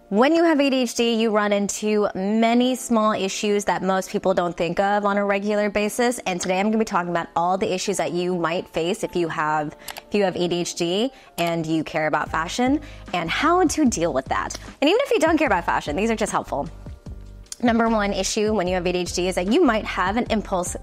When you have ADHD, you run into many small issues that most people don't think of on a regular basis. And today I'm going to be talking about all the issues that you might face if you have ADHD and you care about fashion and how to deal with that. And even if you don't care about fashion, these are just helpful. Number one issue when you have ADHD is that you might have an impulse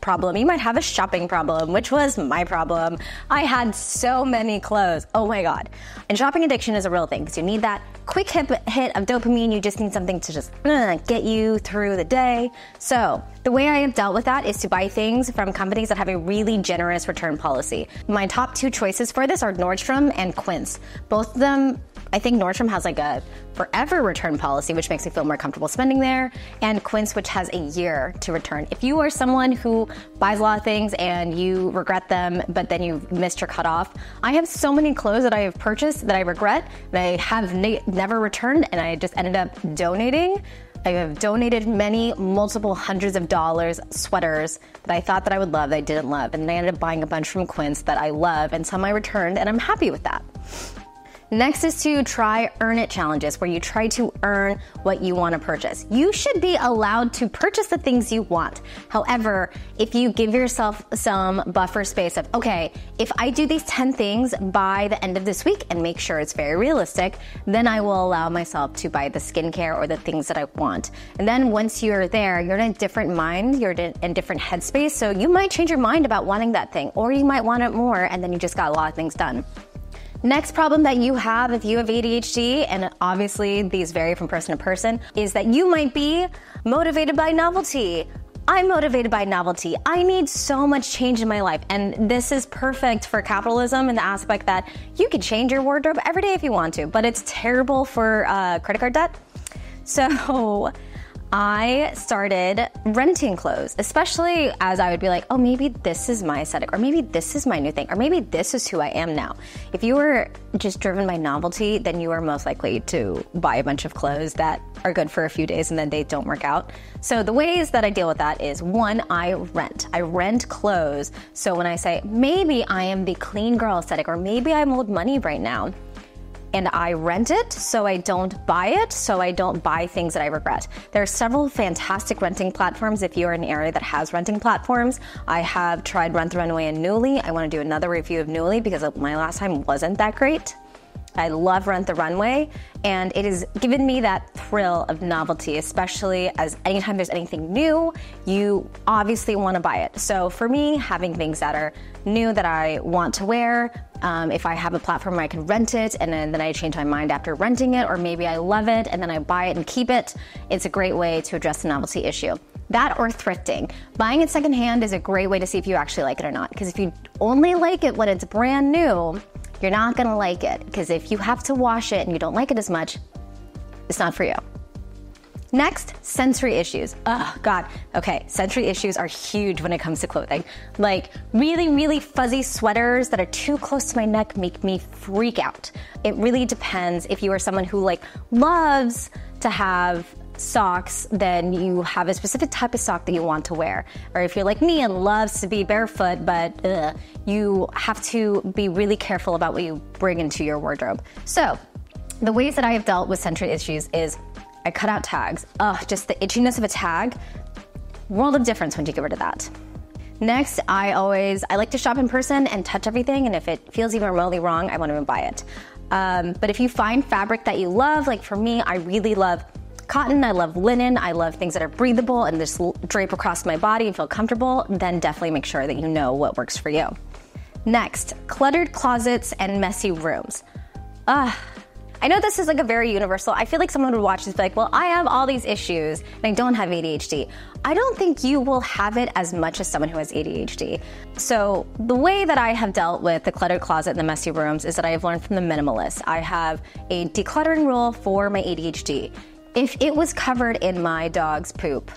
problem. You might have a shopping problem, which was my problem. I had so many clothes. Oh my God. And shopping addiction is a real thing because you need that quick hit of dopamine. You just need something to just get you through the day. So the way I have dealt with that is to buy things from companies that have a really generous return policy. My top two choices for this are Nordstrom and Quince. Both of them, I think Nordstrom has like a forever return policy, which makes me feel more comfortable spending there, and Quince, which has a year to return. If you are someone who buys a lot of things and you regret them, but then you've missed your cutoff, I have so many clothes that I have purchased that I regret, that I have never returned, and I just ended up donating. I have donated multiple hundreds of dollars sweaters that I thought that I would love that I didn't love, and then I ended up buying a bunch from Quince that I love, and some I returned, and I'm happy with that. Next is to try earn it challenges, where you try to earn what you want to purchase. You should be allowed to purchase the things you want. However, if you give yourself some buffer space of, okay, if I do these 10 things by the end of this week and make sure it's very realistic, then I will allow myself to buy the skincare or the things that I want. And then once you're there, you're in a different mind, you're in a different headspace, so you might change your mind about wanting that thing, or you might want it more, and then you just got a lot of things done. Next problem that you have if you have ADHD, and obviously these vary from person to person, is that you might be motivated by novelty. I'm motivated by novelty. I need so much change in my life. And this is perfect for capitalism in the aspect that you can change your wardrobe every day if you want to, but it's terrible for credit card debt. So I started renting clothes, especially as I would be like, oh, maybe this is my aesthetic, or maybe this is my new thing, or maybe this is who I am now. If you were just driven by novelty, then you are most likely to buy a bunch of clothes that are good for a few days and then they don't work out. So the ways that I deal with that is, one, I rent clothes. So when I say, maybe I am the clean girl aesthetic, or maybe I'm old money right now, and I rent it, so I don't buy it, so I don't buy things that I regret. There are several fantastic renting platforms if you're in an area that has renting platforms. I have tried Rent the Runway and Nuuly. I want to do another review of Nuuly because my last time wasn't that great. I love Rent the Runway, and it has given me that thrill of novelty, especially as anytime there's anything new, you obviously want to buy it. So for me, having things that are new that I want to wear, if I have a platform where I can rent it and then I change my mind after renting it, or maybe I love it and then I buy it and keep it, it's a great way to address the novelty issue. That or thrifting. Buying it secondhand is a great way to see if you actually like it or not, because if you only like it when it's brand new, you're not gonna like it, because if you have to wash it and you don't like it as much, it's not for you. Next, sensory issues. Oh God, okay, sensory issues are huge when it comes to clothing. Like really, really fuzzy sweaters that are too close to my neck make me freak out. It really depends. If you are someone who loves to have socks, then you have a specific type of sock that you want to wear. Or if you're like me and loves to be barefoot, but you have to be really careful about what you bring into your wardrobe. So the ways that I have dealt with sensory issues is I cut out tags. Just the itchiness of a tag, world of difference when you get rid of that. Next, I like to shop in person and touch everything, and if it feels even remotely wrong, I won't even buy it. But if you find fabric that you love, like for me, I really love cotton, I love linen, I love things that are breathable and just drape across my body and feel comfortable, then definitely make sure that you know what works for you. Next, cluttered closets and messy rooms. I know this is a very universal. I feel like someone would watch this and be like, well, I have all these issues and I don't have ADHD. I don't think you will have it as much as someone who has ADHD. So the way that I have dealt with the cluttered closet and the messy rooms is that I have learned from the minimalist. I have a decluttering rule for my ADHD. If it was covered in my dog's poop,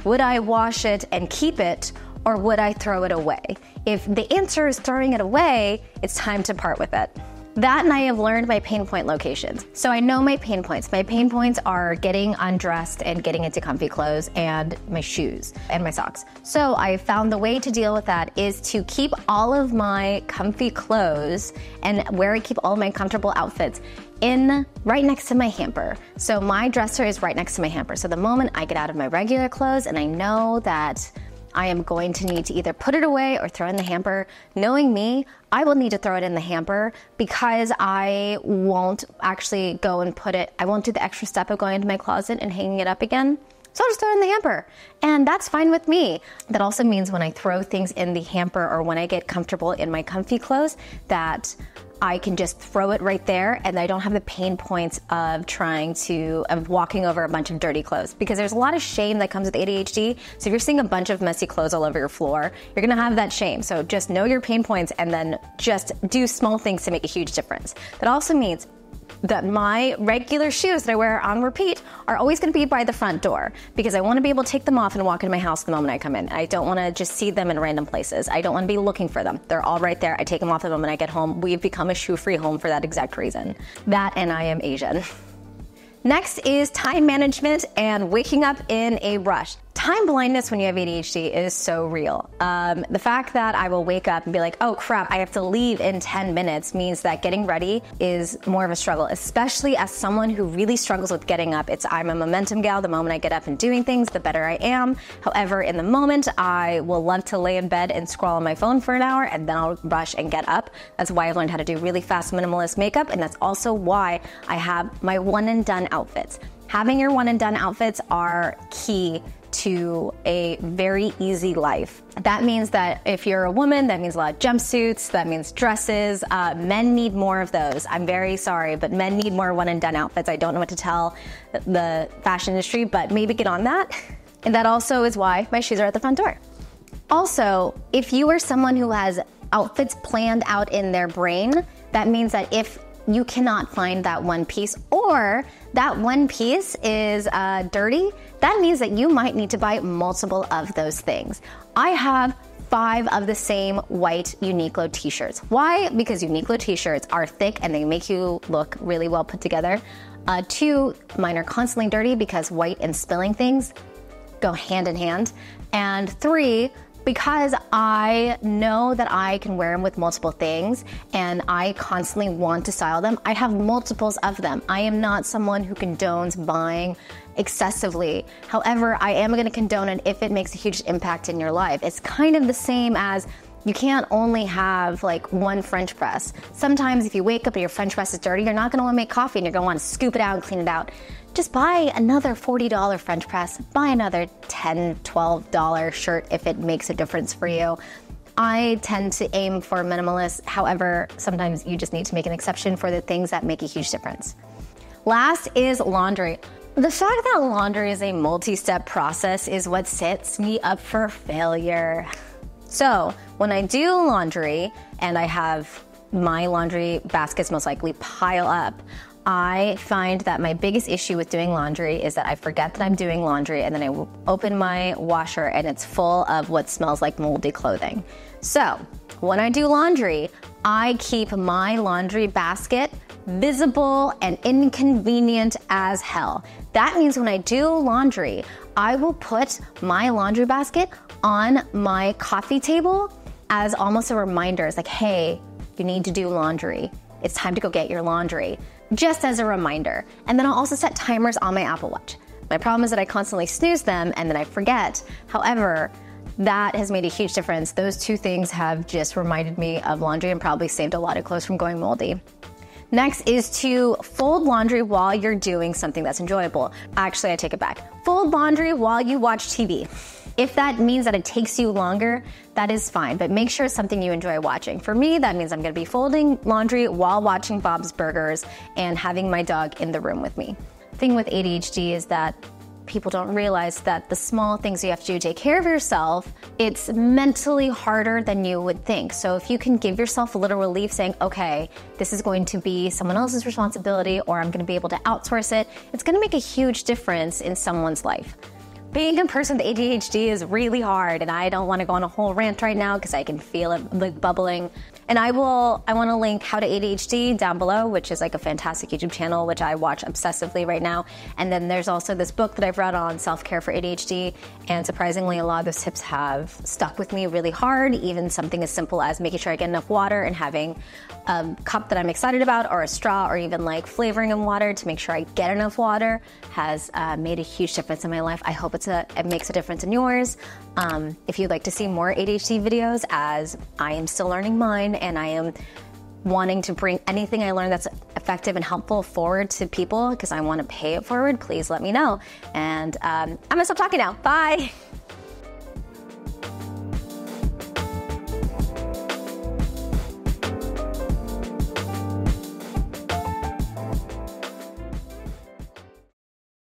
would I wash it and keep it, or would I throw it away? If the answer is throwing it away, it's time to part with it. That, and I have learned my pain point locations. So I know my pain points. My pain points are getting undressed and getting into comfy clothes, and my shoes and my socks. So I found the way to deal with that is to keep all of my comfy clothes and where I keep all of my comfortable outfits in right next to my hamper. So my dresser is right next to my hamper. So the moment I get out of my regular clothes and I know that I am going to need to either put it away or throw it in the hamper, knowing me, I will need to throw it in the hamper because I won't actually go and I won't do the extra step of going into my closet and hanging it up again. So I'll just throw it in the hamper. And that's fine with me. That also means when I throw things in the hamper or when I get comfortable in my comfy clothes, that I can just throw it right there and I don't have the pain points of walking over a bunch of dirty clothes, because there's a lot of shame that comes with ADHD. So if you're seeing a bunch of messy clothes all over your floor, you're gonna have that shame. So just know your pain points and then just do small things to make a huge difference. That also means that my regular shoes that I wear on repeat are always going to be by the front door, because I want to be able to take them off and walk into my house the moment I come in. I don't want to just see them in random places. I don't want to be looking for them. They're all right there. I take them off the moment I get home. We've become a shoe-free home for that exact reason. That and I am Asian. Next is time management and waking up in a rush. Time blindness when you have ADHD is so real. The fact that I will wake up and be like, oh crap, I have to leave in 10 minutes means that getting ready is more of a struggle, especially as someone who really struggles with getting up. I'm a momentum gal. The moment I get up and doing things, the better I am. However, in the moment, I will love to lay in bed and scroll on my phone for an hour and then I'll rush and get up. That's why I've learned how to do really fast minimalist makeup, and that's also why I have my one and done outfits. Having your one and done outfits are key to a very easy life. That means that if you're a woman, that means a lot of jumpsuits, that means dresses. Men need more of those. I'm very sorry, but men need more one and done outfits. I don't know what to tell the fashion industry, but maybe get on that. And that also is why my shoes are at the front door. Also, if you are someone who has outfits planned out in their brain, that means that if you cannot find that one piece, or that one piece is dirty, that means that you might need to buy multiple of those things. I have 5 of the same white Uniqlo t-shirts. Why? Because Uniqlo t-shirts are thick and they make you look really well put together. 2, mine are constantly dirty because white and spilling things go hand in hand. And 3, because I know that I can wear them with multiple things and I constantly want to style them, I have multiples of them. I am not someone who condones buying excessively. However, I am going to condone it if it makes a huge impact in your life. It's kind of the same as you can't only have like one French press. Sometimes if you wake up and your French press is dirty, you're not going to want to make coffee and you're going to want to scoop it out and clean it out. Just buy another $40 French press, buy another $10, $12 shirt if it makes a difference for you. I tend to aim for minimalist. However, sometimes you just need to make an exception for the things that make a huge difference. Last is laundry. The fact that laundry is a multi-step process is what sets me up for failure. So when I do laundry and I have my laundry baskets most likely pile up, I find that my biggest issue with doing laundry is that I forget that I'm doing laundry and then I open my washer and it's full of what smells like moldy clothing. So when I do laundry, I keep my laundry basket visible and inconvenient as hell. That means when I do laundry, I will put my laundry basket on my coffee table as almost a reminder. It's like, hey, you need to do laundry. It's time to go get your laundry. Just as a reminder. And then I'll also set timers on my Apple Watch. My problem is that I constantly snooze them and then I forget. However, that has made a huge difference. Those 2 things have just reminded me of laundry and probably saved a lot of clothes from going moldy. Next is to fold laundry while you're doing something that's enjoyable. Actually, I take it back. Fold laundry while you watch TV. If that means that it takes you longer, that is fine, but make sure it's something you enjoy watching. For me, that means I'm gonna be folding laundry while watching Bob's Burgers and having my dog in the room with me. The thing with ADHD is that people don't realize that the small things you have to do to take care of yourself, it's mentally harder than you would think. So if you can give yourself a little relief saying, okay, this is going to be someone else's responsibility or I'm gonna be able to outsource it, it's gonna make a huge difference in someone's life. Being a person with ADHD is really hard, and I don't want to go on a whole rant right now because I can feel it like bubbling. And I want to link How to ADHD down below, which is like a fantastic YouTube channel, which I watch obsessively right now. And then there's also this book that I've read on self-care for ADHD. And surprisingly, a lot of those tips have stuck with me really hard. Even something as simple as making sure I get enough water and having a cup that I'm excited about, or a straw, or even like flavoring in water to make sure I get enough water has made a huge difference in my life. I hope it makes a difference in yours. If you'd like to see more ADHD videos, as I am still learning mine, and I am wanting to bring anything I learned that's effective and helpful forward to people because I want to pay it forward, please let me know. And I'm gonna stop talking now. Bye.